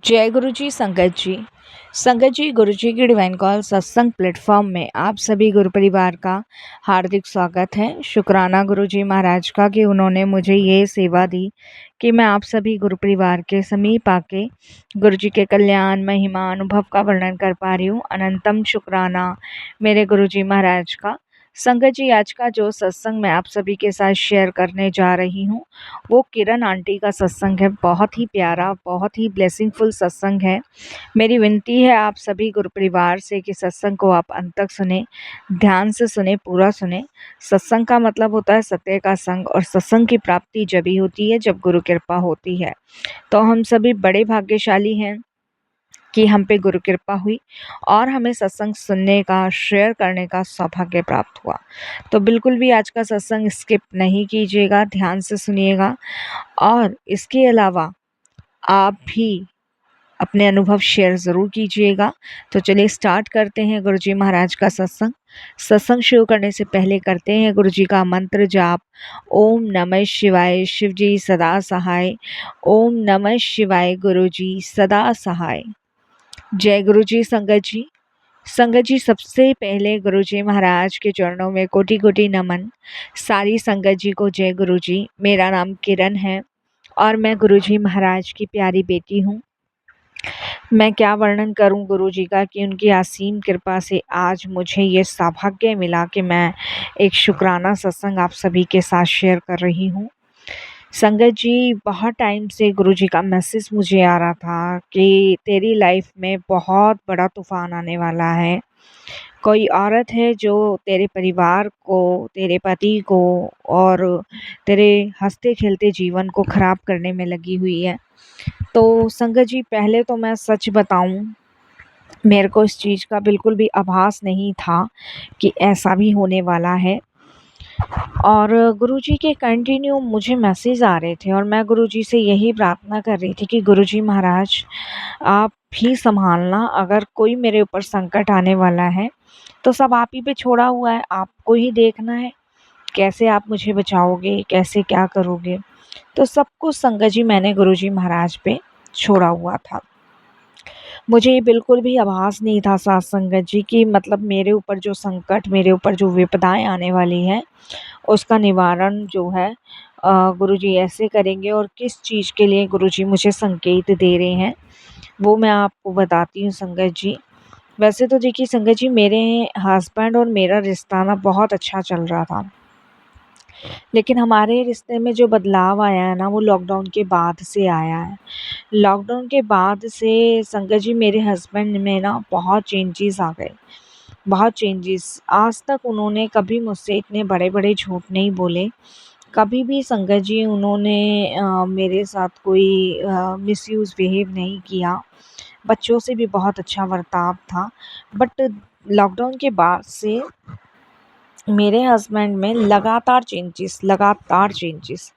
जय गुरु जी संगत जी। संगत जी, गुरु जी की डिवाइन कॉल सत्संग प्लेटफॉर्म में आप सभी गुरु परिवार का हार्दिक स्वागत है। शुक्राना गुरु जी महाराज का कि उन्होंने मुझे ये सेवा दी कि मैं आप सभी गुरु परिवार के समीप आके गुरु जी के कल्याण महिमा अनुभव का वर्णन कर पा रही हूँ। अनंतम शुक्राना मेरे गुरु जी महाराज का। संगत जी, आज का जो सत्संग मैं आप सभी के साथ शेयर करने जा रही हूँ वो किरण आंटी का सत्संग है। बहुत ही प्यारा, बहुत ही ब्लेसिंगफुल सत्संग है। मेरी विनती है आप सभी गुरु परिवार से कि सत्संग को आप अंत तक सुने, ध्यान से सुने, पूरा सुने। सत्संग का मतलब होता है सत्य का संग, और सत्संग की प्राप्ति जब ही होती है जब गुरु कृपा होती है। तो हम सभी बड़े भाग्यशाली हैं कि हम पे गुरु कृपा हुई और हमें सत्संग सुनने का, शेयर करने का सौभाग्य प्राप्त हुआ। तो बिल्कुल भी आज का सत्संग स्किप नहीं कीजिएगा, ध्यान से सुनिएगा। और इसके अलावा आप भी अपने अनुभव शेयर ज़रूर कीजिएगा। तो चलिए स्टार्ट करते हैं गुरुजी महाराज का सत्संग। सत्संग शुरू करने से पहले करते हैं गुरुजी का मंत्र जाप। ओम नमः शिवाय, शिव जी सदा सहाय। ओम नमः शिवाय, गुरुजी सदा सहाय। जय गुरुजी संगत जी। संगत जी, सबसे पहले गुरुजी महाराज के चरणों में कोटि कोटि नमन। सारी संगत जी को जय गुरुजी। मेरा नाम किरण है और मैं गुरुजी महाराज की प्यारी बेटी हूँ। मैं क्या वर्णन करूं गुरुजी का कि उनकी असीम कृपा से आज मुझे ये सौभाग्य मिला कि मैं एक शुक्राना सत्संग आप सभी के साथ शेयर कर रही हूँ। संगत जी, बहुत टाइम से गुरुजी का मैसेज मुझे आ रहा था कि तेरी लाइफ में बहुत बड़ा तूफान आने वाला है। कोई औरत है जो तेरे परिवार को, तेरे पति को और तेरे हंसते खेलते जीवन को खराब करने में लगी हुई है। तो संगत जी, पहले तो मैं सच बताऊं, मेरे को इस चीज़ का बिल्कुल भी आभास नहीं था कि ऐसा भी होने वाला है। और गुरुजी के कंटिन्यू मुझे मैसेज आ रहे थे और मैं गुरुजी से यही प्रार्थना कर रही थी कि गुरुजी महाराज आप भी संभालना, अगर कोई मेरे ऊपर संकट आने वाला है तो सब आप ही पे छोड़ा हुआ है, आपको ही देखना है कैसे आप मुझे बचाओगे, कैसे क्या करोगे। तो सब कुछ संगत जी मैंने गुरुजी महाराज पे छोड़ा हुआ था। मुझे ये बिल्कुल भी आभास नहीं था साथ संगत जी कि मतलब मेरे ऊपर जो संकट, मेरे ऊपर जो विपदाएं आने वाली हैं उसका निवारण जो है गुरुजी ऐसे करेंगे, और किस चीज़ के लिए गुरुजी मुझे संकेत दे रहे हैं वो मैं आपको बताती हूँ संगत जी। वैसे तो देखिए संगत जी, मेरे हस्बैंड और मेरा रिश्ता ना बहुत अच्छा चल रहा था, लेकिन हमारे रिश्ते में जो बदलाव आया है ना वो लॉकडाउन के बाद से आया है। लॉकडाउन के बाद से संगत जी मेरे हस्बैंड में ना बहुत चेंजेस आ गए, बहुत चेंजेस। आज तक उन्होंने कभी मुझसे इतने बड़े बड़े झूठ नहीं बोले। कभी भी संगत जी उन्होंने मेरे साथ कोई मिसयूज़ बिहेव नहीं किया। बच्चों से भी बहुत अच्छा बर्ताव था। बट लॉकडाउन के बाद से मेरे हस्बैंड में लगातार चेंजेस,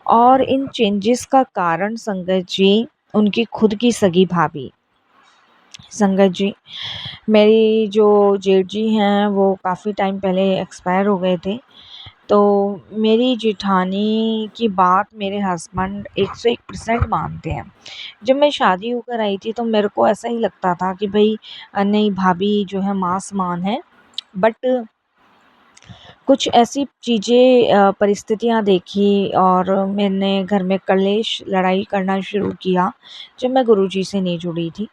और इन चेंजेस का कारण संगत जी उनकी खुद की सगी भाभी। संगत जी, मेरी जो जेठ जी हैं वो काफ़ी टाइम पहले एक्सपायर हो गए थे। तो मेरी जेठानी की बात मेरे हस्बैंड 101% मानते हैं। जब मैं शादी होकर आई थी तो मेरे को ऐसा ही लगता था कि भाई नहीं, भाभी जो है माँ समान है। बट कुछ ऐसी चीज़ें, परिस्थितियाँ देखी और मैंने घर में कलेश लड़ाई करना शुरू किया जब मैं गुरुजी से नहीं जुड़ी थी।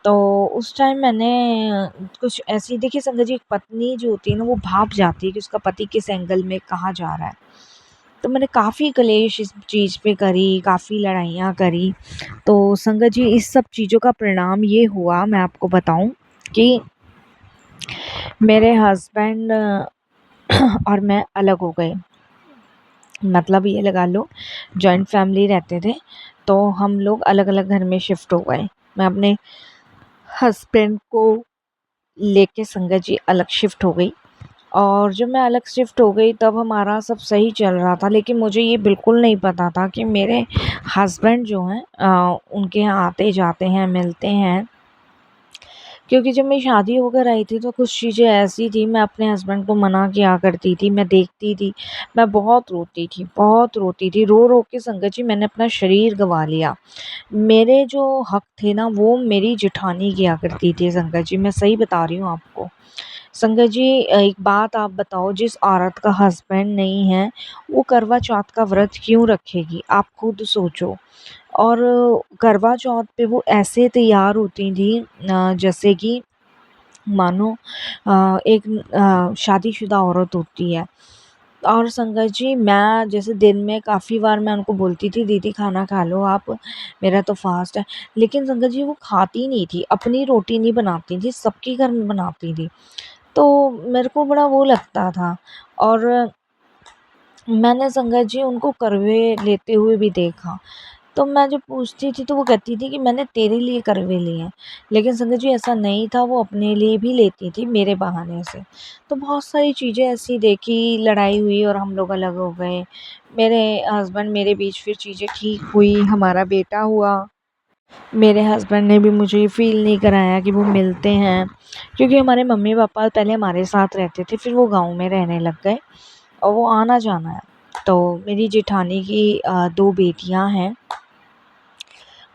तो उस टाइम मैंने कुछ ऐसी देखिए संगत जी, एक पत्नी जो होती है ना वो भाप जाती है कि उसका पति किस एंगल में कहाँ जा रहा है। तो मैंने काफ़ी कलेश इस चीज़ पे करी, काफ़ी लड़ाइयाँ करी। तो संगत जी, इस सब चीज़ों का परिणाम ये हुआ, मैं आपको बताऊं कि मेरे हस्बैंड और मैं अलग हो गए। मतलब ये लगा लो, जॉइंट फैमिली रहते थे तो हम लोग अलग अलग घर में शिफ्ट हो गए। मैं अपने हस्बैंड को लेके संगत जी अलग शिफ्ट हो गई, और जब मैं अलग शिफ्ट हो गई तब हमारा सब सही चल रहा था। लेकिन मुझे ये बिल्कुल नहीं पता था कि मेरे हस्बैंड जो हैं उनके यहाँ आते जाते हैं, मिलते हैं, क्योंकि जब मैं शादी होकर आई थी तो कुछ चीज़ें ऐसी थी, मैं अपने हस्बैंड को मना किया करती थी, मैं देखती थी, मैं बहुत रोती थी, रो रो के संगत जी मैंने अपना शरीर गंवा लिया। मेरे जो हक थे ना वो मेरी जेठानी किया करती थी संगत जी, मैं सही बता रही हूँ आपको। संगत जी एक बात आप बताओ, जिस औरत का हस्बैंड नहीं है वो करवा चौथ का व्रत क्यों रखेगी? आप खुद सोचो। और करवा चौथ पे वो ऐसे तैयार होती थी जैसे कि मानो एक शादीशुदा औरत होती है। और संगत जी मैं जैसे दिन में काफ़ी बार मैं उनको बोलती थी दीदी खाना खा लो आप, मेरा तो फास्ट है। लेकिन संगत जी वो खाती नहीं थी, अपनी रोटी नहीं बनाती थी, सबके घर में बनाती थी। तो मेरे को बड़ा वो लगता था। और मैंने संगत जी उनको करवे लेते हुए भी देखा। तो मैं जब पूछती थी तो वो कहती थी कि मैंने तेरे लिए करवे लिए हैं। लेकिन संगत जी ऐसा नहीं था, वो अपने लिए भी लेती थी मेरे बहाने से। तो बहुत सारी चीज़ें ऐसी देखी, लड़ाई हुई और हम लोग अलग हो गए। मेरे हस्बैंड मेरे बीच फिर चीज़ें ठीक हुई, हमारा बेटा हुआ। मेरे हस्बैंड ने भी मुझे फ़ील नहीं कराया कि वो मिलते हैं, क्योंकि हमारे मम्मी-पापा पहले हमारे साथ रहते थे, फिर वो गाँव में रहने लग गए और वो आना-जाना है। तो मेरी जेठानी की 2 बेटियाँ हैं।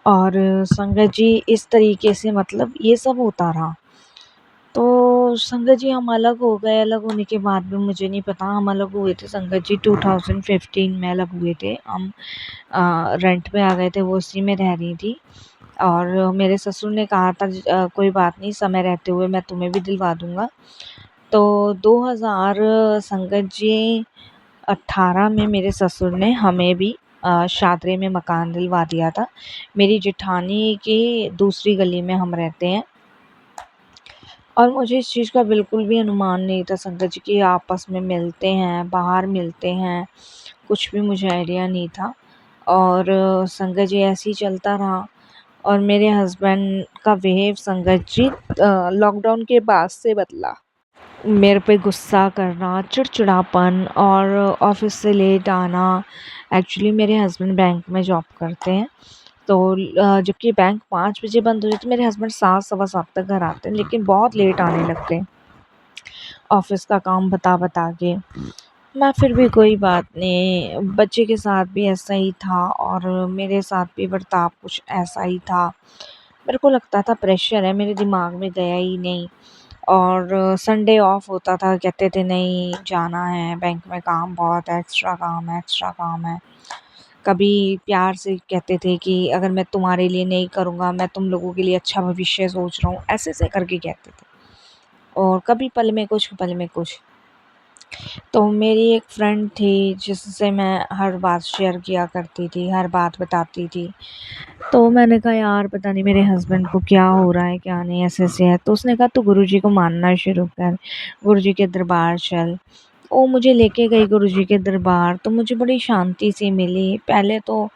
और संगत जी इस तरीके से मतलब ये सब होता रहा। तो संगत जी हम अलग हो गए, अलग होने के बाद भी मुझे नहीं पता हम अलग हुए थे संगत जी 2015 में अलग हुए थे हम। रेंट पे आ गए थे, वो उसी में रह रही थी। और मेरे ससुर ने कहा था कोई बात नहीं, समय रहते हुए मैं तुम्हें भी दिलवा दूँगा। तो 2000 संगत जी 18 में मेरे ससुर ने हमें भी शादरे में मकान दिलवा दिया था। मेरी जेठानी की दूसरी गली में हम रहते हैं। और मुझे इस चीज़ का बिल्कुल भी अनुमान नहीं था संगत जी कि आपस में मिलते हैं, बाहर मिलते हैं, कुछ भी मुझे आइडिया नहीं था। और संगत जी ऐसे ही चलता रहा। और मेरे हस्बैंड का बिहेव संगत जी लॉकडाउन के बाद से बदला। मेरे पे गुस्सा करना, चिड़चिड़ापन और ऑफ़िस से लेट आना। एक्चुअली मेरे हस्बैंड बैंक में जॉब करते हैं। तो जबकि बैंक 5 बजे बंद हो जाती है, मेरे हस्बैंड 7 सवा 7 तक घर आते हैं, लेकिन बहुत लेट आने लगते हैं ऑफ़िस का काम बता के। मैं फिर भी कोई बात नहीं, बच्चे के साथ भी ऐसा ही था और मेरे साथ भी बर्ताव कुछ ऐसा ही था। मेरे को लगता था प्रेशर है, मेरे दिमाग में गया ही नहीं। और संडे ऑफ होता था, कहते थे नहीं जाना है, बैंक में काम बहुत है, एक्स्ट्रा काम है, एक्स्ट्रा काम है। कभी प्यार से कहते थे कि अगर मैं तुम्हारे लिए नहीं करूँगा, मैं तुम लोगों के लिए अच्छा भविष्य सोच रहा हूँ, ऐसे-ऐसे करके कहते थे। और कभी पल में कुछ, पल में कुछ। तो मेरी एक फ्रेंड थी जिससे मैं हर बात शेयर किया करती थी, हर बात बताती थी। तो मैंने कहा यार पता नहीं मेरे हस्बैंड को क्या हो रहा है, क्या नहीं, ऐसे-ऐसे है। तो उसने कहा तू गुरुजी को मानना शुरू कर, गुरुजी के दरबार चल। वो मुझे लेके गई गुरुजी के दरबार, तो मुझे बड़ी शांति सी मिली। पहले तो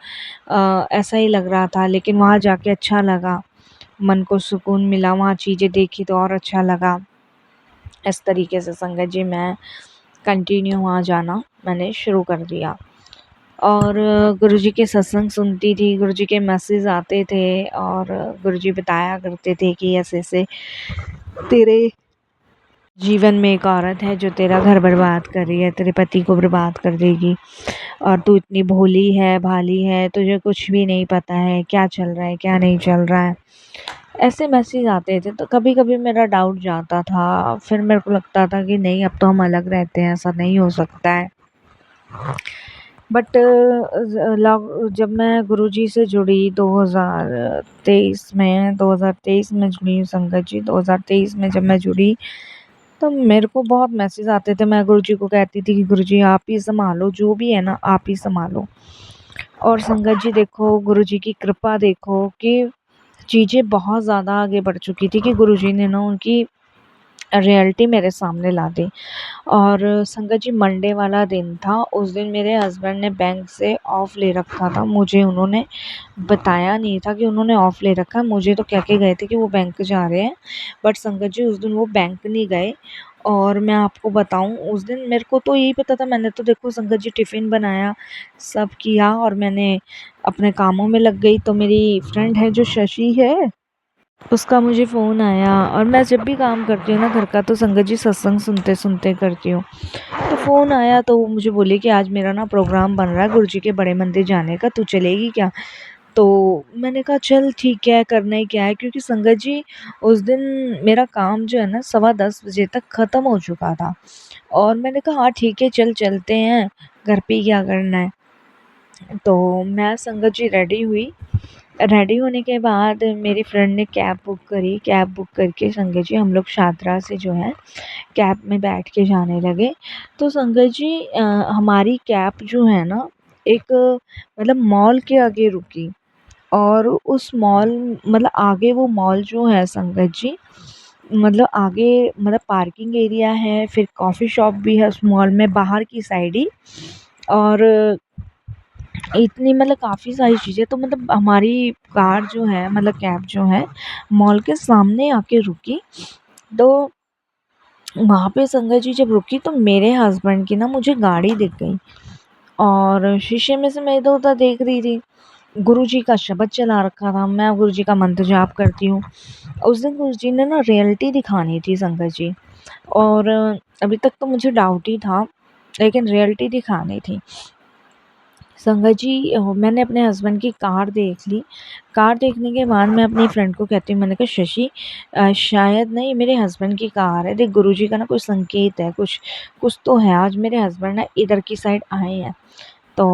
ऐसा ही लग रहा था, लेकिन वहाँ जाके अच्छा लगा, मन को सुकून मिला, वहाँ चीज़ें देखी तो और अच्छा लगा। इस तरीके से संगत जी मैं कंटिन्यू वहाँ जाना मैंने शुरू कर दिया। और गुरुजी के सत्संग सुनती थी, गुरुजी के मैसेज आते थे और गुरुजी बताया करते थे कि ऐसे-ऐसे तेरे जीवन में एक औरत है जो तेरा घर बर्बाद कर रही है, तेरे पति को बर्बाद कर देगी और तू इतनी भोली है, भाली है, तुझे कुछ भी नहीं पता है, क्या चल रहा है, क्या नहीं चल रहा है। ऐसे मैसेज आते थे तो कभी-कभी मेरा डाउट जाता था, फिर मेरे को लगता था कि नहीं अब तो हम अलग रहते हैं, ऐसा नहीं हो सकता है। बट जब मैं गुरुजी से जुड़ी 2023 में जुड़ी हूँ संगत जी। 2023 में जब मैं जुड़ी तो मेरे को बहुत मैसेज आते थे। मैं गुरुजी को कहती थी कि गुरुजी आप ही सँभालो, जो भी है ना आप ही सँभालो। और संगत जी देखो गुरुजी की कृपा देखो कि चीज़ें बहुत ज़्यादा आगे बढ़ चुकी थी कि गुरुजी ने ना उनकी रियलिटी मेरे सामने ला दी। और संगत जी मंडे वाला दिन था, उस दिन मेरे हस्बैंड ने बैंक से ऑफ ले रखा था, मुझे उन्होंने बताया नहीं था कि उन्होंने ऑफ ले रखा है। मुझे तो कह के गए थे कि वो बैंक जा रहे हैं, बट संगत जी उस दिन वो बैंक नहीं गए। और मैं आपको बताऊं उस दिन मेरे को तो यही पता था, मैंने तो देखो संगत जी टिफ़िन बनाया, सब किया और मैंने अपने कामों में लग गई। तो मेरी फ्रेंड है जो शशि है, उसका मुझे फ़ोन आया और मैं जब भी काम करती हूँ ना घर का तो संगत जी सत्संग सुनते-सुनते करती हूँ। तो फ़ोन आया तो वो मुझे बोली कि आज मेरा ना प्रोग्राम बन रहा है गुरुजी के बड़े मंदिर जाने का, तू चलेगी क्या? तो मैंने कहा चल ठीक है, करना ही क्या है, क्योंकि संगत जी उस दिन मेरा काम जो है ना 10:15 बजे तक ख़त्म हो चुका था और मैंने कहा हाँ ठीक है चल चलते हैं, घर पे ही क्या करना है। तो मैं संगत जी रेडी हुई। रेडी होने के बाद मेरी फ्रेंड ने कैब बुक करी, कैब बुक करके संगत जी हम लोग शादरा से जो है कैब में बैठ के जाने लगे। तो संगत जी हमारी कैब जो है ना एक मतलब मॉल के आगे रुकी और उस मॉल मतलब आगे वो मॉल जो है संगत जी मतलब आगे मतलब पार्किंग एरिया है, फिर कॉफ़ी शॉप भी है उस मॉल में बाहर की साइड ही और इतनी मतलब काफ़ी सारी चीज़ें तो मतलब हमारी कार जो है मतलब कैब जो है मॉल के सामने आके रुकी। तो वहाँ पे संगत जी जब रुकी तो मेरे हस्बैंड की ना मुझे गाड़ी दिख गई और शीशे में से मैं इधर-उधर देख रही थी। गुरुजी का शब्द चला रखा था, मैं गुरुजी का मंत्र जाप करती हूँ। उस दिन गुरुजी ने ना रियलिटी दिखानी थी संगत जी और अभी तक तो मुझे डाउट ही था, लेकिन रियलिटी दिखानी थी। संगत जी मैंने अपने हस्बैंड की कार देख ली। कार देखने के बाद मैं अपनी फ्रेंड को कहती हूँ मैंने कहा शशि शायद ना ये मेरे हस्बैंड की कार है, देख गुरुजी का ना कोई संकेत है, कुछ कुछ तो है, आज मेरे हस्बैंड ना इधर की साइड आए हैं। तो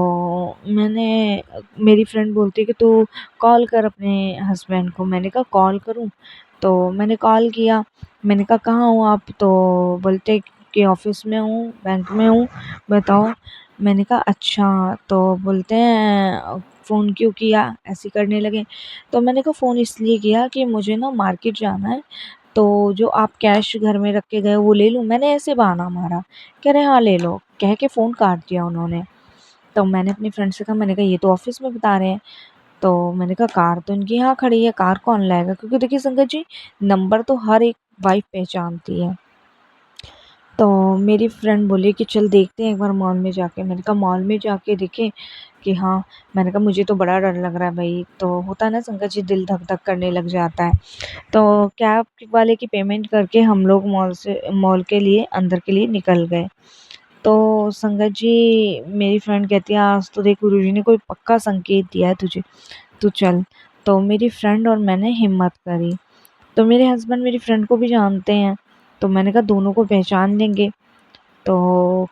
मैंने मेरी फ्रेंड बोलती है कि तू कॉल कर अपने हस्बैंड को। मैंने कहा कॉल करूँ? तो मैंने कॉल किया। मैंने कहा कहाँ हो आप? तो बोलते कि ऑफ़िस में हूँ, बैंक में हूँ, बताओ। मैंने कहा अच्छा, तो बोलते हैं फ़ोन क्यों किया? ऐसे करने लगे। तो मैंने कहा फ़ोन इसलिए किया कि मुझे ना मार्केट जाना है, तो जो आप कैश घर में रख के गए हो वो ले लूँ? मैंने ऐसे बहाना मारा। कह रहे हाँ, ले लो। कह के फ़ोन काट दिया उन्होंने। तो मैंने अपनी फ्रेंड से कहा मैंने कहा ये तो ऑफ़िस में बता रहे हैं। तो मैंने कहा कार तो इनकी यहाँ खड़ी है, कार कौन लाएगा? क्योंकि देखिए संगत जी नंबर तो हर एक वाइफ़ पहचानती है। तो मेरी फ्रेंड बोली कि चल देखते हैं एक बार मॉल में जाके। मैंने कहा मॉल में जाके देखें कि हाँ, मैंने कहा मुझे तो बड़ा डर लग रहा है भई। तो होता है ना संगत जी दिल धक-धक करने लग जाता है। तो कैब वाले की पेमेंट करके हम लोग मॉल के लिए अंदर के लिए निकल गए। तो संगत जी मेरी फ्रेंड कहती है आज तो देख गुरुजी ने कोई पक्का संकेत दिया है तुझे, तू चल। तो मेरी फ्रेंड और मैंने हिम्मत करी। तो मेरे हस्बैंड मेरी फ्रेंड को भी जानते हैं, तो मैंने कहा दोनों को पहचान लेंगे। तो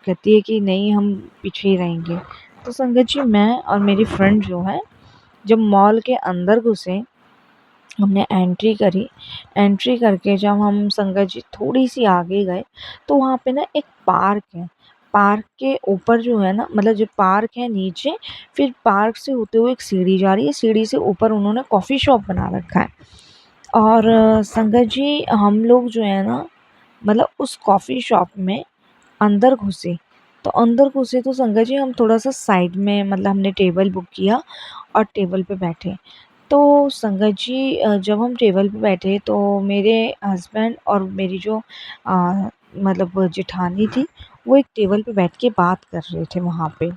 कहती है कि नहीं हम पीछे ही रहेंगे। तो संगत जी मैं और मेरी फ्रेंड जो है जब मॉल के अंदर घुसे, हमने एंट्री करी। एंट्री करके जब हम संगत जी थोड़ी-सी आगे गए, तो वहाँ पे ना एक पार्क है। पार्क के ऊपर जो है ना मतलब जो पार्क है नीचे, फिर पार्क से होते हुए एक सीढ़ी जा रही है, सीढ़ी से ऊपर उन्होंने कॉफ़ी शॉप बना रखा है। और संगत जी हम लोग जो है ना मतलब उस कॉफ़ी शॉप में अंदर घुसे। तो अंदर घुसे तो संगत जी हम थोड़ा-सा साइड में मतलब हमने टेबल बुक किया और टेबल पे बैठे। तो संगत जी जब हम टेबल पे बैठे तो मेरे हस्बैंड और मेरी जो मतलब जेठानी थी, वो एक टेबल पे बैठ के बात कर रहे थे वहाँ पे।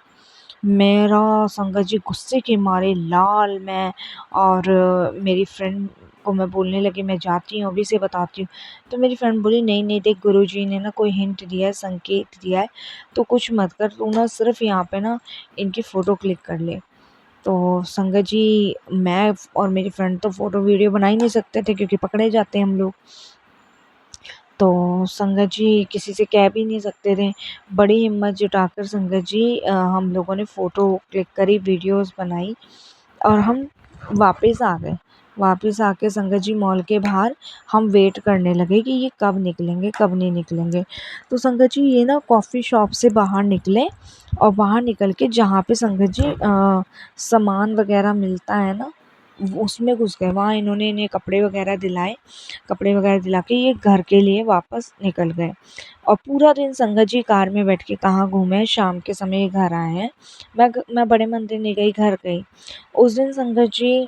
मेरा संगत जी गुस्से के मारे लाल मैं और मेरी फ्रेंड को मैं बोलने लगी मैं जाती हूँ, अभी से बताती हूँ। तो मेरी फ्रेंड बोली नहीं, नहीं देख गुरुजी ने ना कोई हिंट दिया है, संकेत दिया है, तो कुछ मत कर, तू ना सिर्फ़ यहाँ पे ना इनकी फ़ोटो क्लिक कर ले। तो संगत जी मैं और मेरी फ्रेंड तो फ़ोटो वीडियो बना ही नहीं सकते थे क्योंकि पकड़े जाते हम लोग। तो संगत जी किसी से कह भी नहीं सकते थे। बड़ी हिम्मत जुटाकर संगत जी हम लोगों ने फ़ोटो क्लिक करी, वीडियोज़ बनाई और हम वापस आ गए। वापस आके संगत जी मॉल के बाहर हम वेट करने लगे कि ये कब निकलेंगे, कब नहीं निकलेंगे। तो संगत जी ये ना कॉफ़ी शॉप से बाहर निकले और बाहर निकल के जहाँ पे संगत जी सामान वग़ैरह मिलता है ना, उसमें घुस गए। वहाँ इन्होंने इन्हें कपड़े वग़ैरह दिलाए, कपड़े वग़ैरह दिला के ये घर के लिए वापस निकल गए। और पूरा दिन संगत जी कार में बैठ के कहाँ घूमे, शाम के समय ये घर आए हैं। मैं बड़े मंदिर नहीं गई, घर गई। उस दिन संगत जी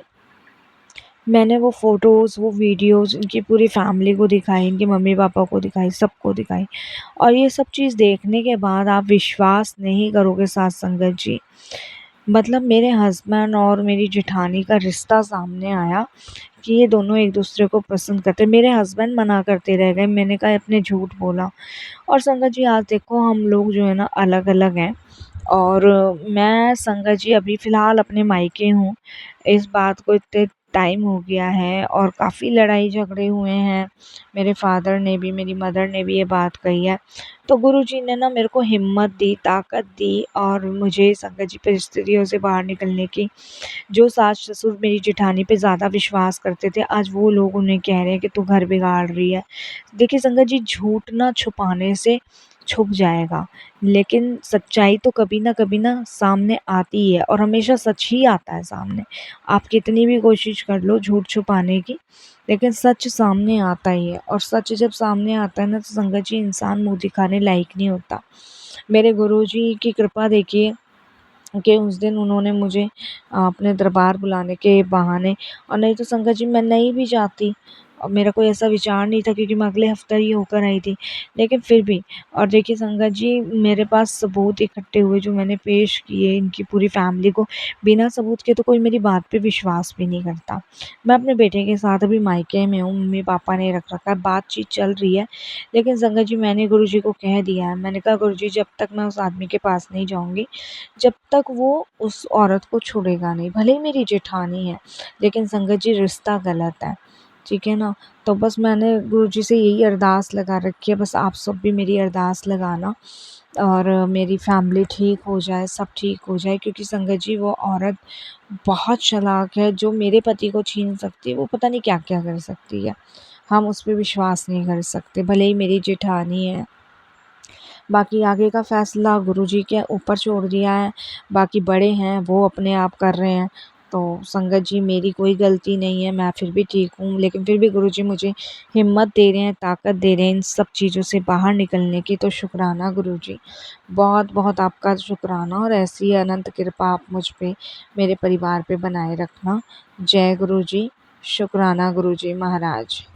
मैंने वो फ़ोटोज़, वो वीडियोज़ इनकी पूरी फैमिली को दिखाई, इनके मम्मी-पापा को दिखाई, सबको दिखाई। और ये सब चीज़ देखने के बाद आप विश्वास नहीं करोगे सात संगत जी, मतलब मेरे हस्बैंड और मेरी जेठानी का रिश्ता सामने आया कि ये दोनों एक दूसरे को पसंद करते। मेरे हस्बैंड मना करते रह गए, मैंने कहा आपने झूठ बोला। और संगत जी आज देखो हम लोग जो है ना अलग अलग हैं, और मैं संगत जी अभी फ़िलहाल अपने मायके हूँ। इस बात को इतने टाइम हो गया है और काफ़ी लड़ाई झगड़े हुए हैं। मेरे फादर ने भी, मेरी मदर ने भी ये बात कही है। तो गुरुजी ने ना मेरे को हिम्मत दी, ताकत दी और मुझे संगत जी परिस्थितियों से बाहर निकलने की। जो सास-ससुर मेरी जेठानी पे ज़्यादा विश्वास करते थे, आज वो लोग उन्हें कह रहे हैं कि तू घर बिगाड़ रही है। देखिए संगत जी, झूठ ना छुपाने से छुप जाएगा, लेकिन सच्चाई तो कभी न कभी ना सामने आती ही है और हमेशा सच ही आता है सामने। आप कितनी भी कोशिश कर लो झूठ छुपाने की, लेकिन सच सामने आता ही है, और सच जब सामने आता है ना तो संगत जी इंसान मुँह दिखाने लायक नहीं होता। मेरे गुरुजी की कृपा देखिए कि उस दिन उन्होंने मुझे अपने दरबार बुलाने के बहाने, और नहीं तो संगत जी मैं नहीं भी जाती, और मेरा कोई ऐसा विचार नहीं था क्योंकि मैं अगले हफ्ते ही होकर आई थी। लेकिन फिर भी, और देखिए संगत जी मेरे पास सबूत इकट्ठे हुए जो मैंने पेश किए इनकी पूरी फैमिली को। बिना सबूत के तो कोई मेरी बात पे विश्वास भी नहीं करता। मैं अपने बेटे के साथ अभी मायके में हूँ, मम्मी-पापा ने रख रखा है, बातचीत चल रही है। लेकिन संगत जी मैंने गुरुजी को कह दिया है, मैंने कहा गुरुजी जब तक मैं उस आदमी के पास नहीं जाऊँगी, जब तक वो उस औरत को छोड़ेगा नहीं, भले ही मेरी जेठानी है, लेकिन संगत जी रिश्ता गलत है, ठीक है ना? तो बस मैंने गुरुजी से यही अरदास लगा रखी है, बस आप सब भी मेरी अरदास लगाना और मेरी फैमिली ठीक हो जाए, सब ठीक हो जाए, क्योंकि संगत जी वो औरत बहुत चालाक है, जो मेरे पति को छीन सकती है, वो पता नहीं क्या-क्या कर सकती है। हम उस पे विश्वास नहीं कर सकते, भले ही मेरी जेठानी है। बाकी आगे का फ़ैसला गुरुजी के ऊपर छोड़ दिया है, बाकी बड़े हैं वो अपने आप कर रहे हैं। तो संगत जी मेरी कोई गलती नहीं है, मैं फिर भी ठीक हूँ, लेकिन फिर भी गुरुजी मुझे हिम्मत दे रहे हैं, ताकत दे रहे हैं इन सब चीज़ों से बाहर निकलने की, तो शुक्राना गुरुजी। बहुत-बहुत आपका शुक्राना, और ऐसी ही अनंत कृपा आप मुझ पे, मेरे परिवार पे बनाए रखना। जय गुरुजी, शुक्राना गुरुजी महाराज।